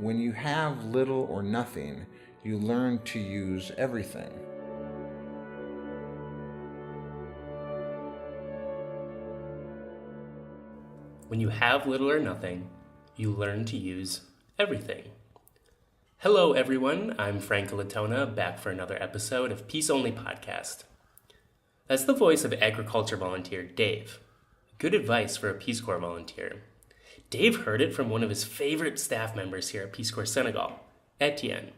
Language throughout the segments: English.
When you have little or nothing, you learn to use everything. When you have little or nothing, you learn to use everything. Hello, everyone. I'm Frank Latona, back for another episode of Peace Only Podcast. That's the voice of agriculture volunteer Dave. Good advice for a Peace Corps volunteer. Dave heard it from one of his favorite staff members here at Peace Corps Senegal, Etienne.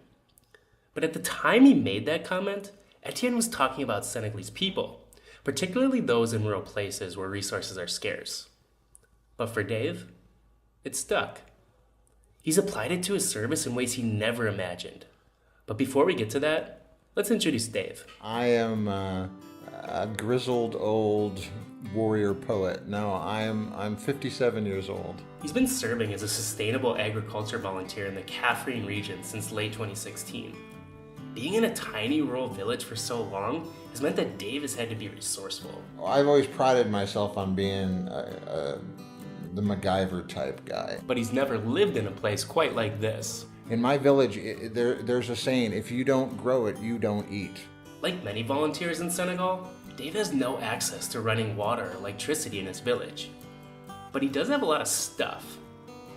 But at the time he made that comment, Etienne was talking about Senegalese people, particularly those in rural places where resources are scarce. But for Dave, it stuck. He's applied it to his service in ways he never imagined. But before we get to that, let's introduce Dave. I am a grizzled old warrior poet. No, I'm 57 years old. He's been serving as a sustainable agriculture volunteer in the Kaffrine region since late 2016. Being in a tiny rural village for so long has meant that Dave has had to be resourceful. I've always prided myself on being the MacGyver type guy. But he's never lived in a place quite like this. In my village, there's a saying, if you don't grow it, you don't eat. Like many volunteers in Senegal, Dave has no access to running water or electricity in his village. But he does have a lot of stuff.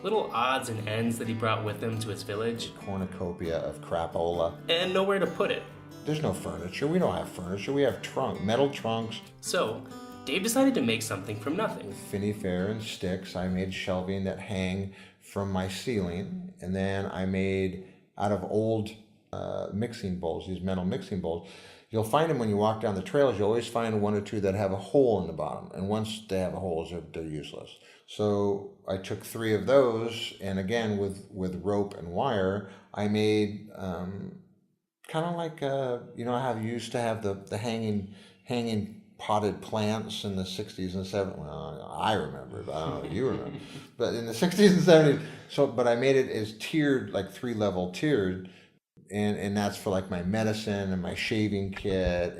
Little odds and ends that he brought with him to his village. Cornucopia of crapola. And nowhere to put it. There's no furniture. We don't have furniture. We have metal trunks. So, Dave decided to make something from nothing. With finifer and sticks, I made shelving that hang from my ceiling. And then I made, out of old mixing bowls, these metal mixing bowls. You'll find them when you walk down the trails. You always find one or two that have a hole in the bottom. And once they have holes, they're useless. So I took 3 of those, and again, with rope and wire, I made kind of like, how you used to have the hanging potted plants in the 60s and 70s. Well, I remember it, but I don't know if you remember. But in the 60s and 70s, but I made it as tiered, like 3-level tiered, and that's for like my medicine and my shaving kit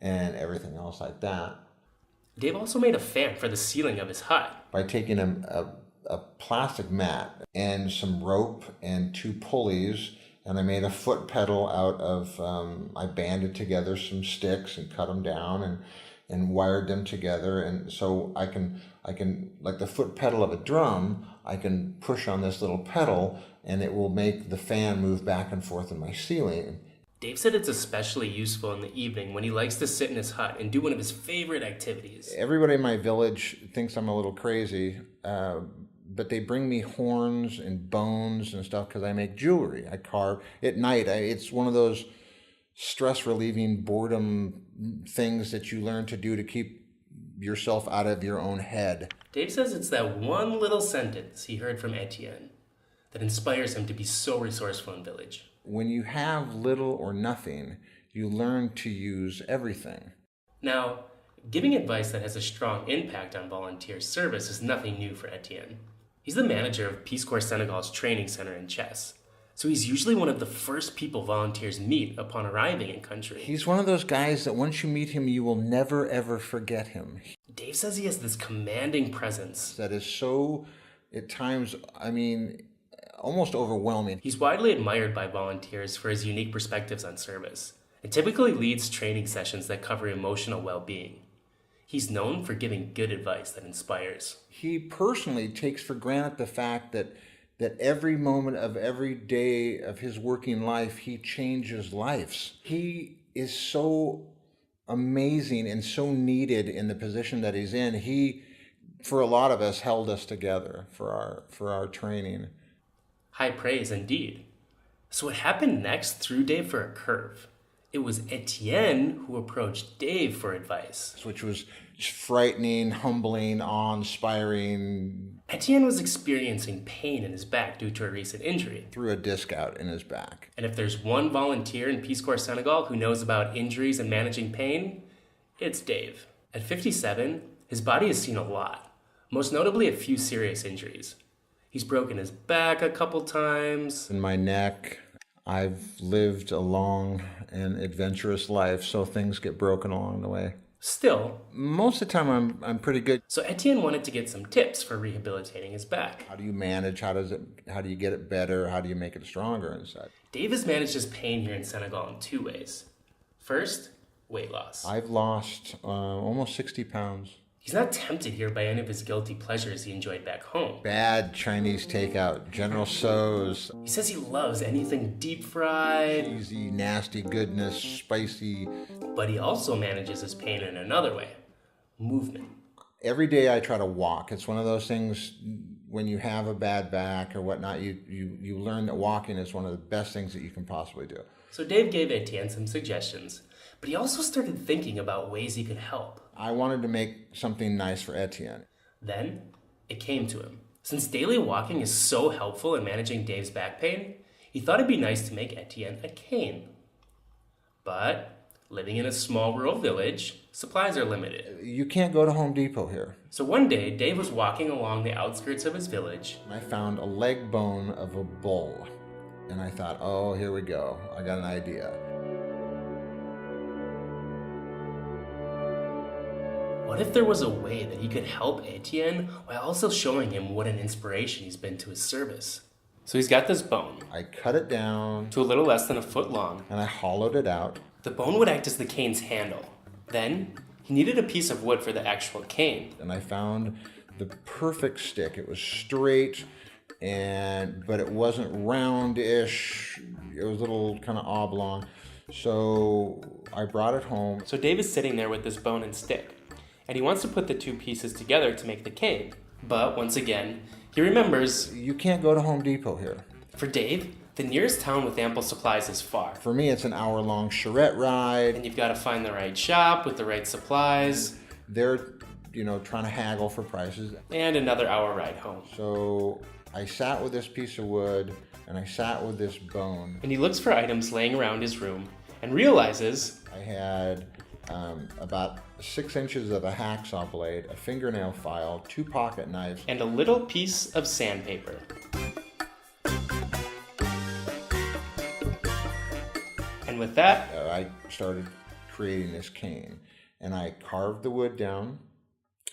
and everything else like that. Dave also made a fan for the ceiling of his hut. By taking a plastic mat and some rope and 2 pulleys, and I made a foot pedal out of, I banded together some sticks and cut them down and wired them together. And so I can, like the foot pedal of a drum, I can push on this little pedal and it will make the fan move back and forth in my ceiling. Dave said it's especially useful in the evening when he likes to sit in his hut and do one of his favorite activities. Everybody in my village thinks I'm a little crazy, but they bring me horns and bones and stuff because I make jewelry. I carve at night. It's one of those stress-relieving boredom things that you learn to do to keep yourself out of your own head. Dave says it's that one little sentence he heard from Etienne that inspires him to be so resourceful in village. When you have little or nothing, you learn to use everything. Now, giving advice that has a strong impact on volunteer service is nothing new for Etienne. He's the manager of Peace Corps Senegal's training center in Chess, so he's usually one of the first people volunteers meet upon arriving in country. He's one of those guys that once you meet him, you will never ever forget him. Dave says he has this commanding presence that is so, at times, almost overwhelming. He's widely admired by volunteers for his unique perspectives on service, and typically leads training sessions that cover emotional well-being. He's known for giving good advice that inspires. He personally takes for granted the fact that every moment of every day of his working life, he changes lives. He is so amazing and so needed in the position that he's in. He, for a lot of us, held us together for our training. High praise indeed. So what happened next threw Dave for a curve. It was Etienne who approached Dave for advice. Which was frightening, humbling, awe-inspiring. Etienne was experiencing pain in his back due to a recent injury. Threw a disc out in his back. And if there's one volunteer in Peace Corps Senegal who knows about injuries and managing pain, it's Dave. At 57, his body has seen a lot, most notably a few serious injuries. He's broken his back a couple times. In my neck, I've lived a long and adventurous life, so things get broken along the way. Still, Most of the time I'm pretty good. so Etienne wanted to get some tips for rehabilitating his back. How do you manage? How do you get it better? How do you make it stronger and such? Dave has managed his pain here in Senegal in 2 ways. First, weight loss. I've lost almost 60 pounds. He's not tempted here by any of his guilty pleasures he enjoyed back home. Bad Chinese takeout, General Tso's, He says he loves anything deep fried, easy, nasty goodness, spicy. but he also manages his pain in another way: movement. Every day I try to walk. It's one of those things when you have a bad back or whatnot, you learn that walking is one of the best things that you can possibly do. So Dave gave Etienne some suggestions, but he also started thinking about ways he could help. I wanted to make something nice for Etienne. Then it came to him. Since daily walking is so helpful in managing Dave's back pain, he thought it'd be nice to make Etienne a cane. But living in a small rural village, supplies are limited. You can't go to Home Depot here. So one day, Dave was walking along the outskirts of his village. And I found a leg bone of a bull. And I thought, oh, here we go. I got an idea. What if there was a way that he could help Etienne while also showing him what an inspiration he's been to his service? So he's got this bone, I cut it down to a little less than a foot long. and I hollowed it out. The bone would act as the cane's handle. Then, he needed a piece of wood for the actual cane. And I found the perfect stick. It was straight, but it wasn't roundish. It was a little kind of oblong. So I brought it home. So Dave is sitting there with this bone and stick, and he wants to put the two pieces together to make the cane. But once again, he remembers, You can't go to Home Depot here. for Dave, the nearest town with ample supplies is far. For me, it's an hour-long charrette ride. And you've got to find the right shop with the right supplies, They're, trying to haggle for prices. and another hour ride home. So I sat with this piece of wood and I sat with this bone. And he looks for items laying around his room and realizes I had about 6 inches of a hacksaw blade, a fingernail file, 2 pocket knives. and a little piece of sandpaper. And with that, I started creating this cane, and I carved the wood down,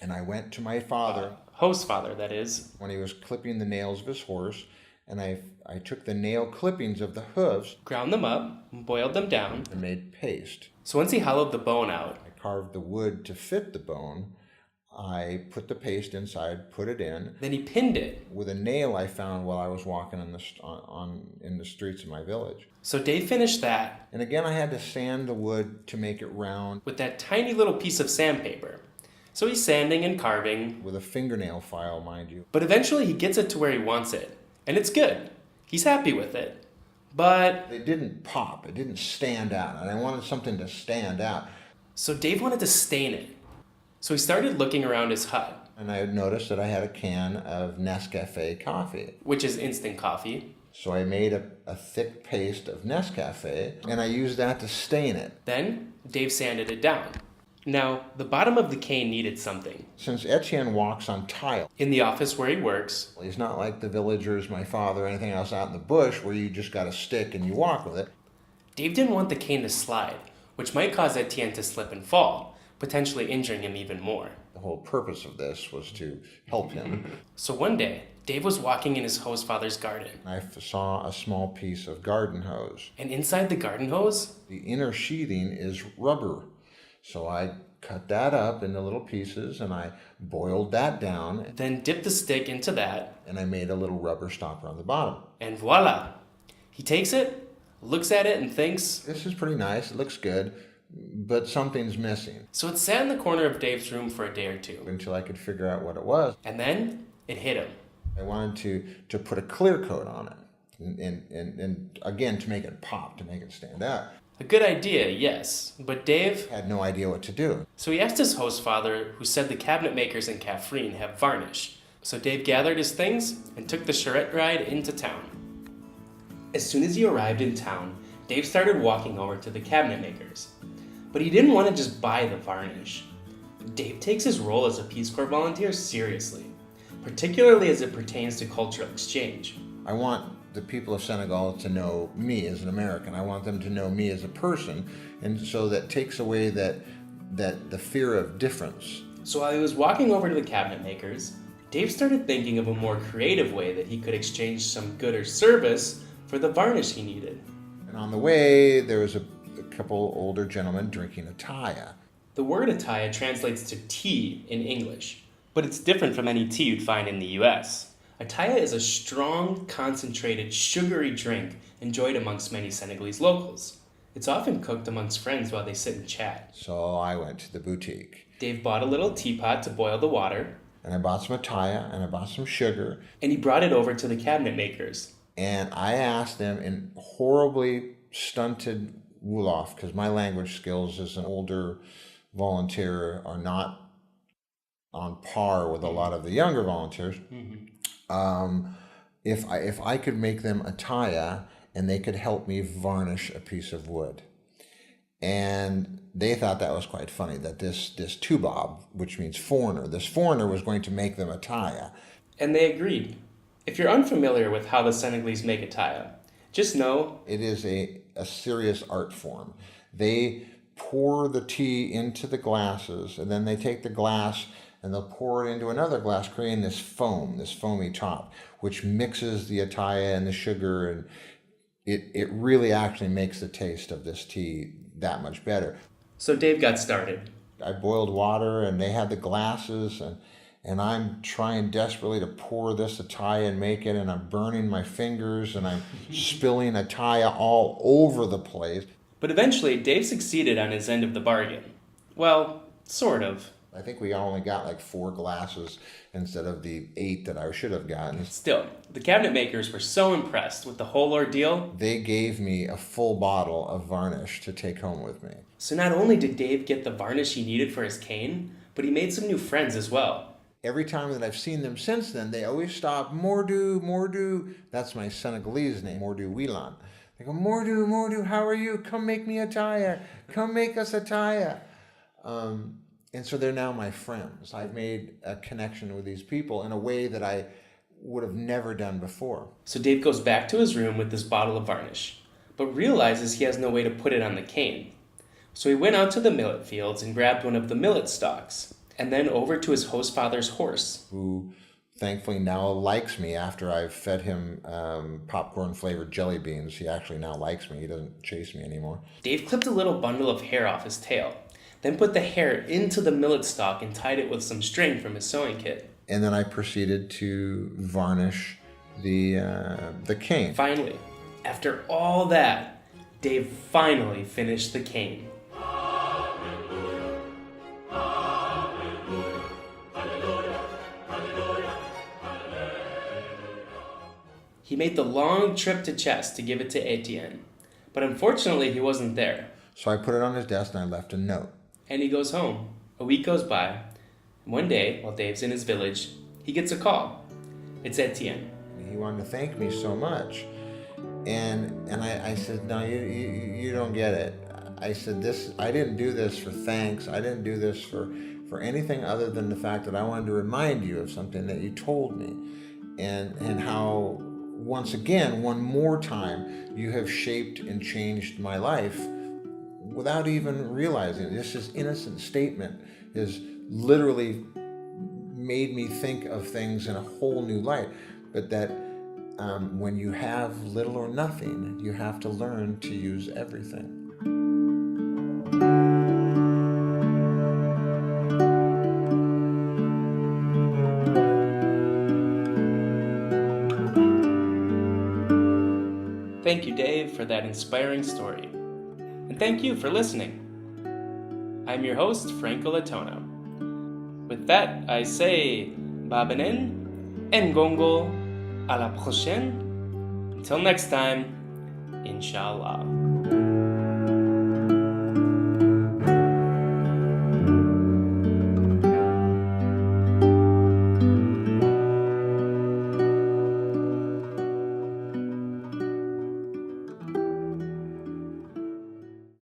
and I went to my father host father, that is, when he was clipping the nails of his horse, and I took the nail clippings of the hooves ground them up, boiled them down. and made paste. So once he hollowed the bone out, I carved the wood to fit the bone. I put the paste inside, put it in. then he pinned it. With a nail I found while I was walking in the streets of my village. So Dave finished that And again, I had to sand the wood to make it round with that tiny little piece of sandpaper. So he's sanding and carving, with a fingernail file, mind you. but eventually he gets it to where he wants it. And it's good. He's happy with it. But, It didn't pop. It didn't stand out. And I wanted something to stand out. so Dave wanted to stain it. So he started looking around his hut, And I had noticed that I had a can of Nescafe coffee. which is instant coffee. So I made a thick paste of Nescafe, and I used that to stain it. Then Dave sanded it down. Now, the bottom of the cane needed something. Since Etienne walks on tile, In the office where he works, he's not like the villagers, my father, or anything else out in the bush where you just got a stick and you walk with it. Dave didn't want the cane to slide, which might cause Etienne to slip and fall, potentially injuring him even more. The whole purpose of this was to help him. So one day, Dave was walking in his host father's garden, I saw a small piece of garden hose. and inside the garden hose, The inner sheathing is rubber. So I cut that up into little pieces and I boiled that down then dipped the stick into that, and I made a little rubber stopper on the bottom. and voila! He takes it, looks at it, and thinks, This is pretty nice. It looks good, but something's missing. so it sat in the corner of Dave's room for a day or two, Until I could figure out what it was. and then it hit him. I wanted to put a clear coat on it. And again, to make it pop, to make it stand out. A good idea, yes, but Dave, Had no idea what to do. so he asked his host father, who said the cabinet makers in Catherine have varnish. So Dave gathered his things and took the charrette ride into town. As soon as he arrived in town, Dave started walking over to the cabinet makers. But he didn't want to just buy the varnish. Dave takes his role as a Peace Corps volunteer seriously, particularly as it pertains to cultural exchange. I want the people of Senegal to know me as an American. I want them to know me as a person. And so that takes away that that the fear of difference. So while he was walking over to the cabinet makers, Dave started thinking of a more creative way that he could exchange some good or service for the varnish he needed. And on the way, there was a couple older gentlemen drinking ataya. The word ataya translates to tea in English, but it's different from any tea you'd find in the US. Ataya is a strong, concentrated, sugary drink enjoyed amongst many Senegalese locals. It's often cooked amongst friends while they sit and chat. So I went to the boutique. Dave bought a little teapot to boil the water, And I bought some ataya, and I bought some sugar. and he brought it over to the cabinet makers. And I asked them in horribly stunted Wolof, because my language skills as an older volunteer are not on par with a lot of the younger volunteers. If I could make them ataya and they could help me varnish a piece of wood. And they thought that was quite funny, that this tubab, which means foreigner, this foreigner was going to make them ataya. And they agreed. If you're unfamiliar with how the Senegalese make ataya, just know It is a serious art form. They pour the tea into the glasses, and then they take the glass and they'll pour it into another glass, creating this foam, this foamy top, which mixes the ataya and the sugar, and it really actually makes the taste of this tea that much better. So Dave got started. I boiled water, and they had the glasses, and I'm trying desperately to pour this ataya and make it, and I'm burning my fingers, and I'm spilling ataya all over the place. But eventually, Dave succeeded on his end of the bargain. Well, sort of. I think we only got like 4 glasses instead of the 8 that I should have gotten. Still, the cabinet makers were so impressed with the whole ordeal. They gave me a full bottle of varnish to take home with me. So not only did Dave get the varnish he needed for his cane, but he made some new friends as well. Every time that I've seen them since then, they always stop, Mordu, Mordu. That's my Senegalese name, Mordu Wilan. They go, Mordu, Mordu, how are you? Come make me ataya. Come make us ataya. And so they're now my friends. I've made a connection with these people in a way that I would have never done before. So Dave goes back to his room with this bottle of varnish, but realizes he has no way to put it on the cane. So he went out to the millet fields and grabbed one of the millet stalks, and then over to his host father's horse, who thankfully now likes me after I've fed him popcorn-flavored jelly beans. He actually now likes me. He doesn't chase me anymore. Dave clipped a little bundle of hair off his tail, then put the hair into the millet stalk and tied it with some string from his sewing kit. And then I proceeded to varnish the cane. Finally, after all that, Dave finally finished the cane. He made the long trip to Chess to give it to Etienne, but unfortunately he wasn't there. So I put it on his desk and I left a note. And he goes home. A week goes by, and one day, while Dave's in his village, he gets a call. It's Etienne. He wanted to thank me so much. And I said, no, you don't get it. I said, I didn't do this for thanks. I didn't do this for anything other than the fact that I wanted to remind you of something that you told me. And how, once again, one more time, you have shaped and changed my life without even realizing it. Just this innocent statement has literally made me think of things in a whole new light. But that when you have little or nothing, you have to learn to use everything. Thank you, Dave, for that inspiring story. And thank you for listening. I'm your host, Franco Latona. With that, I say, Babanen, Ngongo, à la prochaine. Until next time, Inshallah.